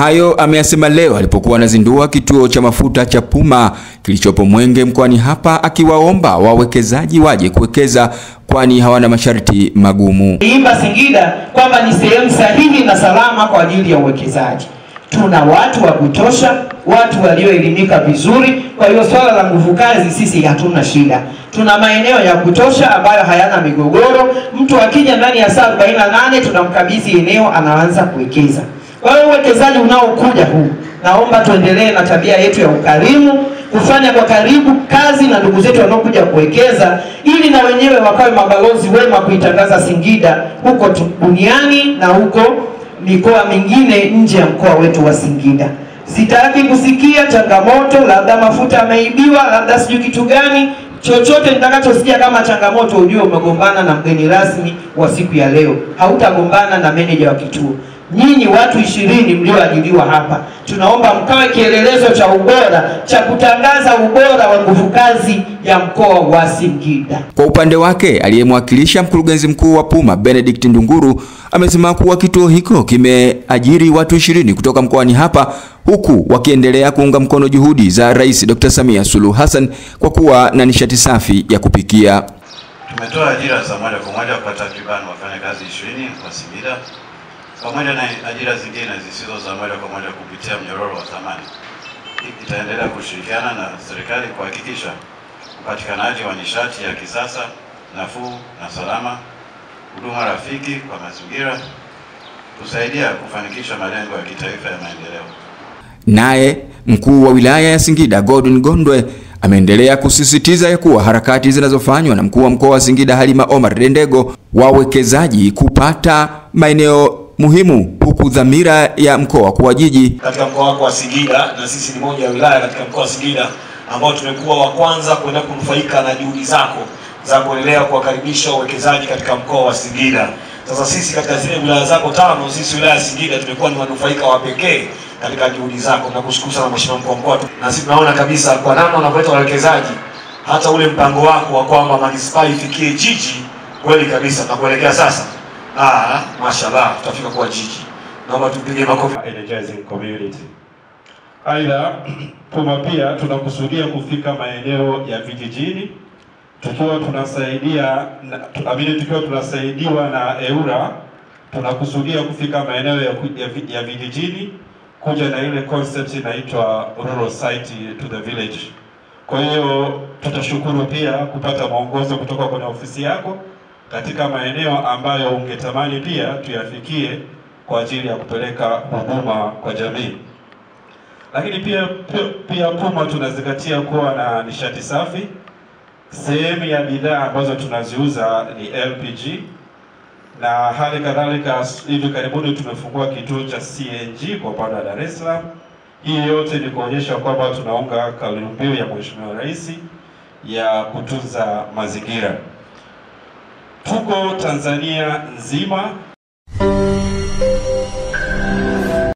Hayo ameyasema leo alipokuwa anazindua kituo cha mafuta cha Puma kilichopo Mwenge mkoani hapa, akiwaomba wawekezaji waje kuwekeza kwani hawana masharti magumu. Imba Singida kwamba ni sehemu sahihi na salama kwa ajili ya uwekezaji. Tuna watu wa kutosha, watu walioelimika vizuri, kwa hiyo swala la nguvu kazi sisi hatuna shida. Tuna maeneo ya kutosha ambayo hayana migogoro. Mtu akija ndani ya saa 48 tunamkabidhi eneo, anaanza kuwekeza. Kwa hiyo uwekezaji unaokuja huu, naomba tuendelee na tabia yetu ya ukarimu, kufanya kwa karibu kazi na ndugu zetu wanaokuja kuwekeza, ili na wenyewe wakawe mabalozi wema kuitangaza Singida huko duniani na huko mikoa mingine nje ya mkoa wetu wa Singida. Sitaki kusikia changamoto, labda mafuta yameibiwa, labda sijui kitu gani. Chochote nitakachosikia kama changamoto, ujue umegombana na mgeni rasmi wa siku ya leo, hautagombana na meneja wa kituo. Nyinyi watu 20 mlioajiliwa hapa, tunaomba mkawe kielelezo cha ubora, cha kutangaza ubora wa nguvu kazi ya mkoa wa Singida. Kwa upande wake, aliyemwakilisha mkurugenzi mkuu wa Puma Benedict Ndunguru amesema kuwa kituo hicho kimeajiri watu 20 kutoka mkoani hapa, huku wakiendelea kuunga mkono juhudi za Rais Dr. Samia Suluhu Hassan kwa kuwa na nishati safi ya kupikia. Tumetoa ajira za moja kwa moja kwa takriban wafanyakazi 20 kwa Singida, pamoja na ajira zingine zisizo za moja kwa moja kupitia mnyororo wa thamani. Itaendelea kushirikiana na serikali kuhakikisha upatikanaji wa nishati ya kisasa, nafuu na salama, huduma rafiki kwa mazingira, kusaidia kufanikisha malengo ya kitaifa ya maendeleo. Naye mkuu wa wilaya ya Singida Godwin Gondwe ameendelea kusisitiza ya kuwa harakati zinazofanywa na mkuu wa mkoa wa Singida Halima Omar Dendego wawekezaji kupata maeneo muhimu, huku dhamira ya mkoa kwa jiji katika mkoa wako wa Singida, na sisi ni moja ya wilaya katika mkoa wa Singida ambao tumekuwa wa kwanza kwenda kunufaika na juhudi zako za kuendelea kuwakaribisha wawekezaji katika mkoa wa Singida. Sasa sisi katika zile wilaya zako 5, sisi wilaya ya Singida tumekuwa ni wanufaika wa pekee katika juhudi zako. Tunakushukuru sana Mheshimiwa Mkuu wa Mkoa, na sisi tunaona kabisa kwa namna unavyoleta wawekezaji, hata ule mpango wako wa kwamba manispaa ifikie jiji, kweli kabisa tunakuelekea sasa. Mashallah, tutafika kwa jiji. Naomba tupige makofi. Energizing community. Aidha, Puma pia tunakusudia kufika maeneo ya vijijini tukiwa tunasaidiwa na EURA. Tunakusudia kufika maeneo ya vijijini, kuja na ile concept inaitwa rural site to the village. Kwa hiyo tutashukuru pia kupata mwongozo kutoka kwenye ofisi yako katika maeneo ambayo ungetamani pia tuyafikie kwa ajili ya kupeleka huduma kwa jamii. Lakini pia Puma tunazingatia kuwa na nishati safi. Sehemu ya bidhaa ambazo tunaziuza ni LPG, na hali kadhalika hivi karibuni tumefungua kituo cha CNG kwa upande wa Dar es Salaam. Hii yote ni kuonyesha kwamba tunaunga kauli mbiu ya Mheshimiwa Rais ya kutunza mazingira. Tuko Tanzania nzima